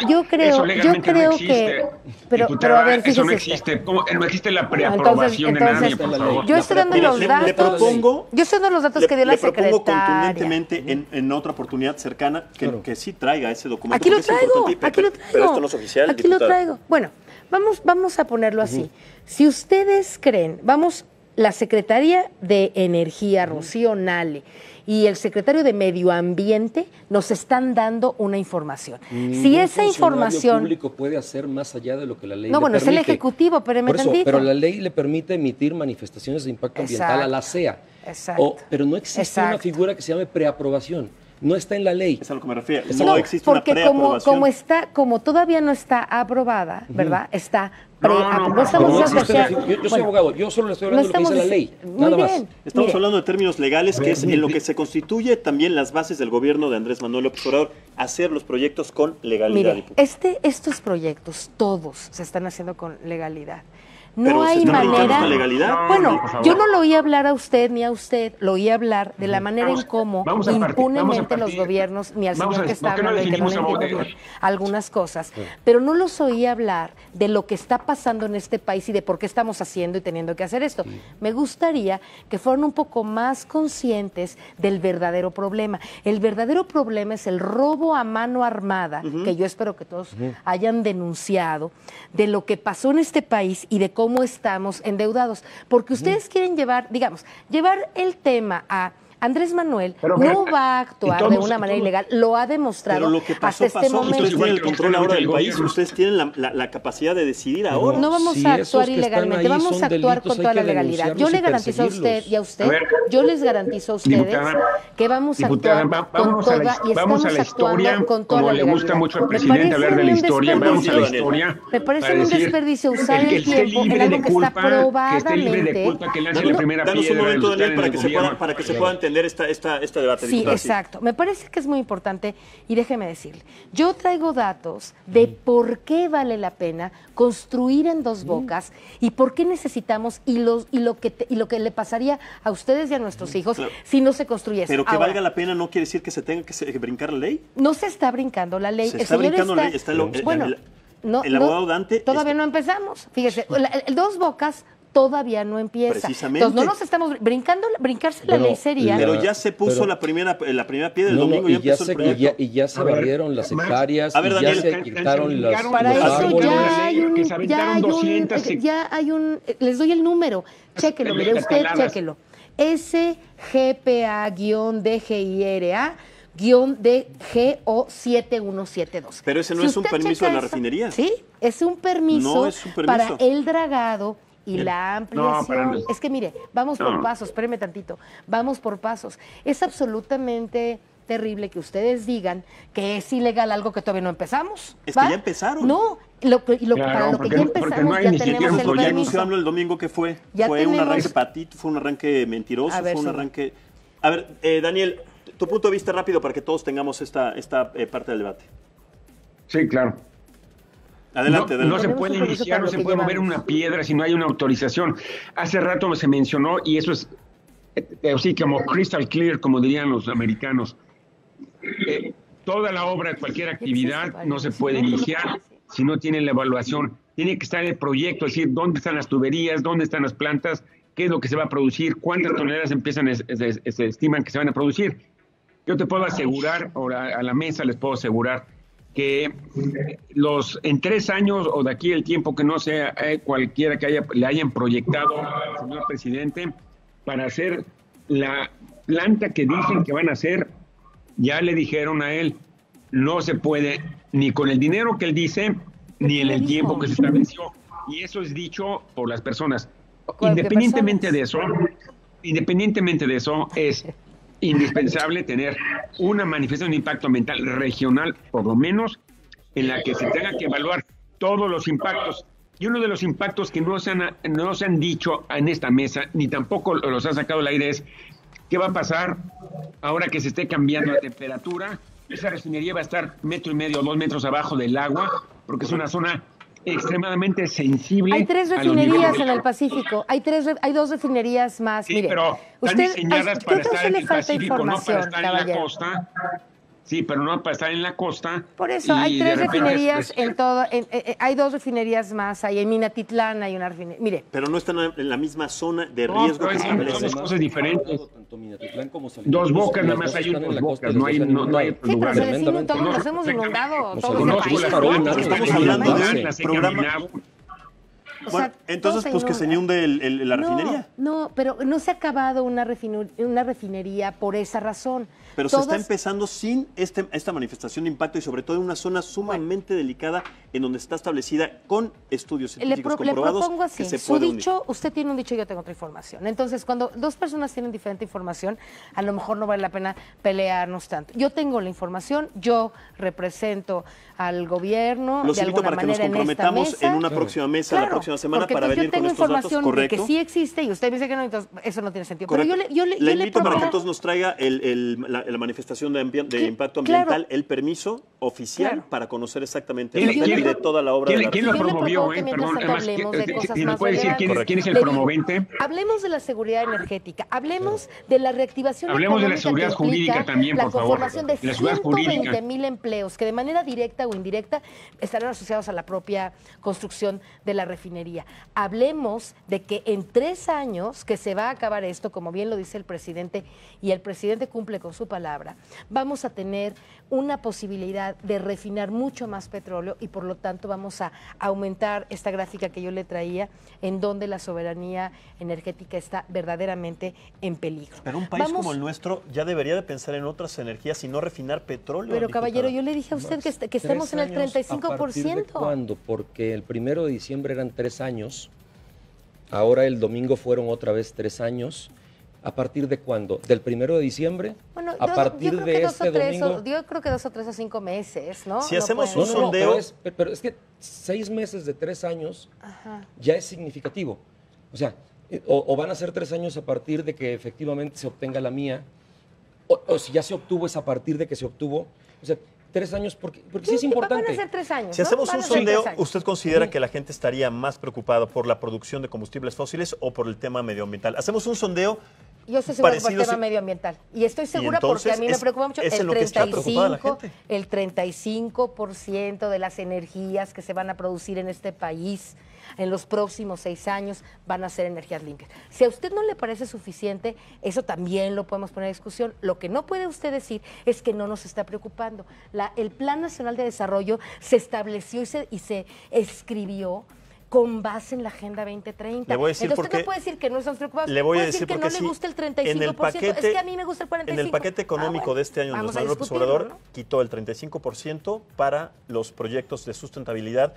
yo creo legalmente no existe. que, pero Diputada, a ver, eso no fíjese usted. existe. No existe la Entonces, preaprobación de nadie, por favor. yo estoy dando Mire, los le datos. propongo- Yo estoy dando los datos que dio la le propongo secretaria. contundentemente en otra oportunidad cercana que sí traiga ese documento. Aquí lo porque es traigo, importante, aquí lo traigo. Pero esto no es oficial, Aquí lo diputada. traigo. Bueno, vamos a ponerlo así. Si ustedes creen, la Secretaría de Energía, Rocío Nale, y el secretario de Medio Ambiente nos están dando una información. Si Ningún esa funcionario información... público puede hacer más allá de lo que la ley No, le bueno, es el permite. Ejecutivo, espéreme Por eso, tantito. pero la ley le permite emitir manifestaciones de impacto ambiental a la CEA. Exacto. Pero no existe Exacto. una figura que se llame preaprobación. No está en la ley. Es a lo que me refiero. No, No existe una porque preaprobación. como todavía no está aprobada, ¿verdad? Está No, preaprobada. no, estamos No diciendo existe que una sea- figura. Yo soy bueno, abogado, yo solo le estoy hablando de lo que dice la ley. Muy Nada bien. más. Estamos Mire, hablando de términos legales, que es en lo que se constituye también las bases del gobierno de Andrés Manuel López Obrador, hacer los proyectos con legalidad. Mire, estos proyectos, todos se están haciendo con legalidad. No Pero se hay están dedicando a manera. esta legalidad. Bueno, No, por favor. yo no lo oí hablar a usted ni a usted, lo oí hablar de la manera en cómo vamos a partir- impunemente vamos a los partir- gobiernos, ni al vamos señor a- que está ¿por qué no hablando de que no le definimos entiendo a- bien algunas cosas, pero no los oí hablar de lo que está pasando en este país y de por qué estamos haciendo y teniendo que hacer esto. Me gustaría que fueran un poco más conscientes del verdadero problema. El verdadero problema es el robo a mano armada, que yo espero que todos hayan denunciado, de lo que pasó en este país y de cómo estamos endeudados. Porque ustedes quieren llevar el tema a Andrés Manuel, Pero, no pero, va a actuar y todos- de una manera todos- ilegal, lo ha demostrado Pero lo que pasó, hasta este pasó. momento. Ustedes tienen el Igual que control ahora del el país. gobierno. Ustedes tienen la capacidad de decidir ahora. No vamos Si a esos actuar que están ilegalmente, ahí vamos son a actuar delitos, con hay toda la que legalidad. Yo denunciarlos le y garantizo a usted perseguirlos. y a usted, A ver, yo les garantizo a ustedes diputada, que vamos a diputada, actuar con vámonos a la toda his- y vamos estamos a la historia, actuando con toda como la le legalidad. gusta mucho al Me presidente parece hablar de la un historia, vamos a la desperdicio. historia. Me parece para un decir desperdicio usar que el esté tiempo en libre algo de que está culpa, que esté libre de probadamente. culpa, que lance la primera Danos un piedra momento, al Daniel, estar para en que, el se gobierno. pueda entender este debate. Sí, diputada. exacto. Me parece que es muy importante y déjeme decirle, yo traigo datos de por qué vale la pena construir en Dos Bocas y por qué necesitamos y lo que le pasaría a ustedes y a nuestros hijos Claro. si no se construyese. Pero que Ahora, valga la pena no quiere decir que se tenga que brincar la ley. no se está brincando la ley. Se El está señor brincando la ley. Está bueno, el abogado Dante todavía no empezamos. Fíjese, el Dos Bocas todavía no empieza. Precisamente. Entonces no nos estamos brincarse la Bueno, ley sería. Pero ya se puso pero- la primera piedra el No, no, domingo, ya y ya empezó el se, proyecto. y ya se A ver, barrieron las hectáreas, a ver, y ya Daniel, se quitaron los Para los eso árboles. ya hay un, Que se aventaron 200 y- les doy el número, chéquelo, mire usted, Catalanas. chéquelo. SGPA-DGIRA GO7172. Pero ese no es un usted permiso checa de la eso, refinería. Sí, es un permiso, No es un permiso. para el dragado y la ampliación. No, Es que mire, vamos por No. pasos, espéreme tantito, vamos por pasos. Es absolutamente terrible que ustedes digan que es ilegal algo que todavía no empezamos. Es ¿va? que ya empezaron. No, Claro, para lo que porque ya no- porque empezamos no hay ya ni siquiera tenemos un el proyecto. Ya anunció permiso. AMLO el domingo que fue. Ya Fue un tenemos- arranque patito, fue un arranque mentiroso, A ver, fue un sí. arranque... A ver, Daniel, tu punto de vista rápido para que todos tengamos esta parte del debate. Sí, claro. Adelante, No adelante. se Tenemos puede un permiso iniciar, para no lo se que puede mover llevamos. una piedra si no hay una autorización. Hace rato se mencionó, y eso es así como crystal clear, como dirían los americanos. Toda la obra, cualquier actividad, no se puede iniciar si no tiene la evaluación. Tiene que estar el proyecto, es decir, dónde están las tuberías, dónde están las plantas, qué es lo que se va a producir, cuántas toneladas se estiman que se van a producir. Yo te puedo asegurar, ahora a la mesa les puedo asegurar, que en 3 años o de aquí el tiempo que no sea cualquiera que le hayan proyectado al señor presidente para hacer la planta que dicen que van a hacer, ya le dijeron a él, no se puede ni con el dinero que él dice, ni en el tiempo que se estableció. Y eso es dicho por las personas. Independientemente de eso, es indispensable tener una manifestación de impacto ambiental regional, por lo menos, en la que se tenga que evaluar todos los impactos. Y uno de los impactos que no se han dicho en esta mesa, ni tampoco los ha sacado al aire, es qué va a pasar ahora que se esté cambiando la temperatura. Esa refinería va a estar 1,5 metros o 2 metros abajo del agua, porque es una zona extremadamente sensible. Hay 3 a los refinerías niveles. en el Pacífico. Hay 2 refinerías más. Sí, Mire, pero están diseñadas para estar en el Pacífico, no para estar en la costa. Sí, pero no para estar en la costa. Por eso, y hay de 3 repente refinerías en todo. Hay 2 refinerías más. Hay en Minatitlán hay una refinería. Mire, Pero no están en la misma zona de No, riesgo pero que es que establece. son cosas diferentes. Tanto Minatitlán como Salinas. Dos Bocas, Las nada más dos hay están en Dos la costa, Bocas, las no hay dos están otro sí, pero lugar. se les inundó, todos Conozco nos hemos inundado. perfectamente. Todos Conozco los las países. parolas, Estamos hablando de las he programa- caminado. O Bueno, sea, entonces, todo pues que se inunda. inunde la refinería. No, pero no se ha acabado una refinería por esa razón. Pero se está Todas- empezando sin esta manifestación de impacto y sobre todo en una zona sumamente delicada en donde está establecida con estudios Le científicos propongo comprobados así, que se su puede hundir. dicho, usted tiene un dicho, yo tengo otra información. Entonces, cuando 2 personas tienen diferente información, a lo mejor no vale la pena pelearnos tanto. Yo tengo la información, yo represento al gobierno Los de invito alguna para que nos manera en esta comprometamos mesa. en una próxima mesa, la Claro, próxima semana, porque para entonces venir yo con tengo estos datos información de correctos. que sí existe y usted me dice que no, entonces eso no tiene sentido. Correcto. Pero yo le le invito para que propongo- entonces nos traiga la manifestación de impacto Claro. ambiental, el permiso oficial Claro. para conocer exactamente ¿Quién- el detalle quién- de toda la obra de la ¿Quién lo Yo le promovió? propongo que mientras Perdón, tanto además, hablemos de cosas si más nos puede decir quién relevantes. es el Le digo, promovente. Hablemos de la seguridad energética, hablemos de la reactivación Hablemos de la económica seguridad que implica jurídica también, la por favor. conformación de De la seguridad jurídica. 120,000 empleos que de manera directa o indirecta estarán asociados a la propia construcción de la refinería. Hablemos de que en 3 años que se va a acabar esto, como bien lo dice el presidente, y el presidente cumple con su palabra, vamos a tener una posibilidad de refinar mucho más petróleo y por lo tanto vamos a aumentar esta gráfica que yo le traía, en donde la soberanía energética está verdaderamente en peligro. Pero un país Vamos- como el nuestro ya debería de pensar en otras energías y no refinar petróleo. Pero diputada. caballero, yo le dije a usted que estemos en el 35%. ¿A partir de 35%. cuándo? Porque el 1 de diciembre eran 3 años, ahora el domingo fueron otra vez 3 años. ¿A partir de cuándo? ¿Del 1 de diciembre? Bueno, a partir creo de que este domingo. yo creo que 2 o 3 o 5 meses, ¿no? Si No hacemos pueden un ser. sondeo- pero es que 6 meses de 3 años Ajá. ya es significativo. O sea, o van a ser 3 años a partir de que efectivamente se obtenga la mía, o si ya se obtuvo es a partir de que se obtuvo. O sea, 3 años, porque sí es importante. Van a ser 3 años. Si ¿no? hacemos Van un a ser sondeo, 3 años. ¿usted considera que la gente estaría más preocupada por la producción de combustibles fósiles o por el tema medioambiental? Hacemos un sondeo. Yo estoy segura por el parecido, tema sí. medioambial. Y estoy segura porque a mí me entonces, preocupa mucho es en el lo que está preocupada la gente. el 35% de las energías que se van a producir en este país en los próximos 6 años van a ser energías limpias. Si a usted no le parece suficiente, eso también lo podemos poner en discusión. Lo que no puede usted decir es que no nos está preocupando. El Plan Nacional de Desarrollo se estableció y se escribió con base en la Agenda 2030. Le voy a decir Entonces, por qué. no puede decir que no estamos preocupados. Le voy a puede decir que porque no sí, le gusta el 35%. en el paquete, es que a mí me gusta el 45%. En el paquete económico bueno, de este año, vamos Andrés a Manuel López discutirlo, Obrador ¿no? quitó el 35% para los proyectos de sustentabilidad,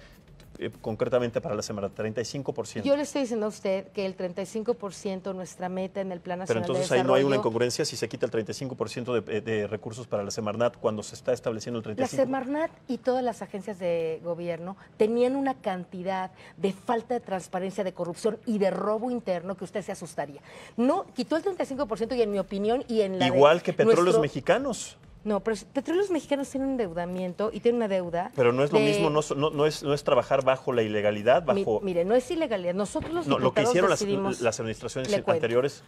concretamente para la Semarnat, 35%. Yo le estoy diciendo a usted que el 35% nuestra meta en el Plan Pero Nacional entonces de ahí no hay una Desarrollo. incongruencia si se quita el 35% de recursos para la Semarnat cuando se está estableciendo el 35%. La Semarnat y todas las agencias de gobierno tenían una cantidad de falta de transparencia, de corrupción y de robo interno que usted se asustaría. No, quitó el 35% y en mi opinión y en la Igual que Petróleos nuestro... Mexicanos. No, pero Petróleos Mexicanos tienen un endeudamiento y tienen una deuda. Pero no es lo mismo, no es trabajar bajo la ilegalidad, bajo... Mire, no es ilegalidad. Nosotros los No, lo que diputados hicieron decidimos... las administraciones Le cuento. anteriores.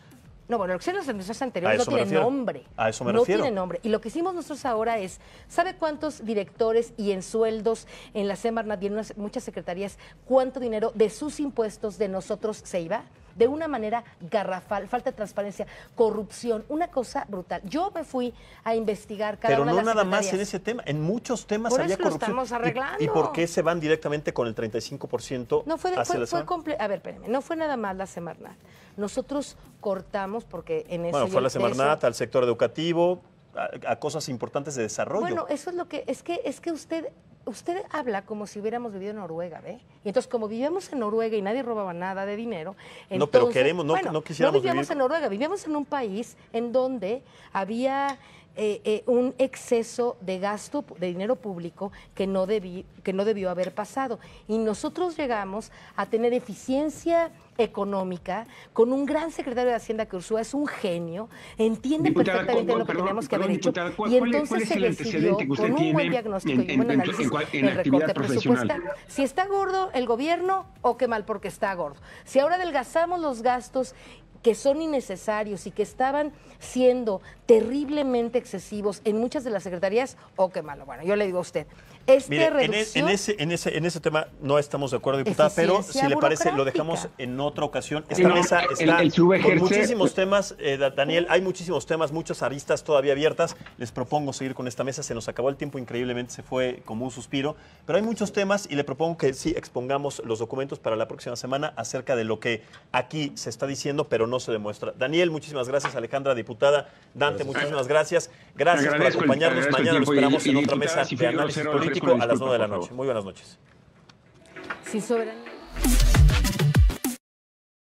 No, bueno, lo que hicieron las administraciones A anteriores no eso me tiene refiero. nombre. A eso me no refiero. tiene nombre. Y lo que hicimos nosotros ahora es, ¿sabe cuántos directores y en sueldos en la Semarnat y en muchas secretarías, cuánto dinero de sus impuestos de nosotros se iba? De una manera garrafal, falta de transparencia, corrupción, una cosa brutal. Yo me fui a investigar cada Pero una no de las nada más en secretarías. ese tema, en muchos temas Por había eso lo corrupción. estamos arreglando. ¿Y por qué se van directamente con el 35% No, hacia la Semarnat? A ver, espérenme, no fue nada más la Semarnat. Nosotros cortamos porque en eso... Bueno, fue a la eso- Semarnat, al sector educativo, a cosas importantes de desarrollo. Bueno, eso es lo que es que usted habla como si hubiéramos vivido en Noruega, ¿ve? Y entonces como vivíamos en Noruega y nadie robaba nada de dinero, No, pero entonces, queremos, no- bueno, no quisiéramos vivíamos vivir- en Noruega, vivíamos en un país en donde había un exceso de gasto de dinero público que no debió haber pasado. Y nosotros llegamos a tener eficiencia económica con un gran secretario de Hacienda que Ursúa es un genio, entiende Diputada, perfectamente lo que perdón, teníamos que haber perdón, hecho diputada, y ¿cuál es entonces se el decidió antecedente que usted con un buen tiene diagnóstico y un en- buen en- análisis en el actividad recorte profesional? presupuestal. Si está gordo el gobierno, o qué mal porque está gordo. Si ahora adelgazamos los gastos que son innecesarios y que estaban siendo terriblemente excesivos en muchas de las secretarías, o qué malo. Bueno, yo le digo a usted, Mire, reducción... en ese tema no estamos de acuerdo, diputada, pero Eficiencia si le parece, lo burocrática. dejamos en otra ocasión. Esta No, mesa está el subejercer- con muchísimos temas, Daniel, hay muchísimos temas, muchas aristas todavía abiertas. Les propongo seguir con esta mesa, se nos acabó el tiempo increíblemente, se fue como un suspiro, pero hay muchos temas y le propongo que sí expongamos los documentos para la próxima semana acerca de lo que aquí se está diciendo, pero no se demuestra. Daniel, muchísimas gracias, Alejandra, diputada, Dante, muchísimas gracias. Gracias por Agradezco acompañarnos. el Mañana lo tiempo y- esperamos y en otra diputadas mesa y de Figueroa análisis Cero, político ofrezco a las 9 de la disculpa, por noche. Muy buenas noches. Sin soberanía.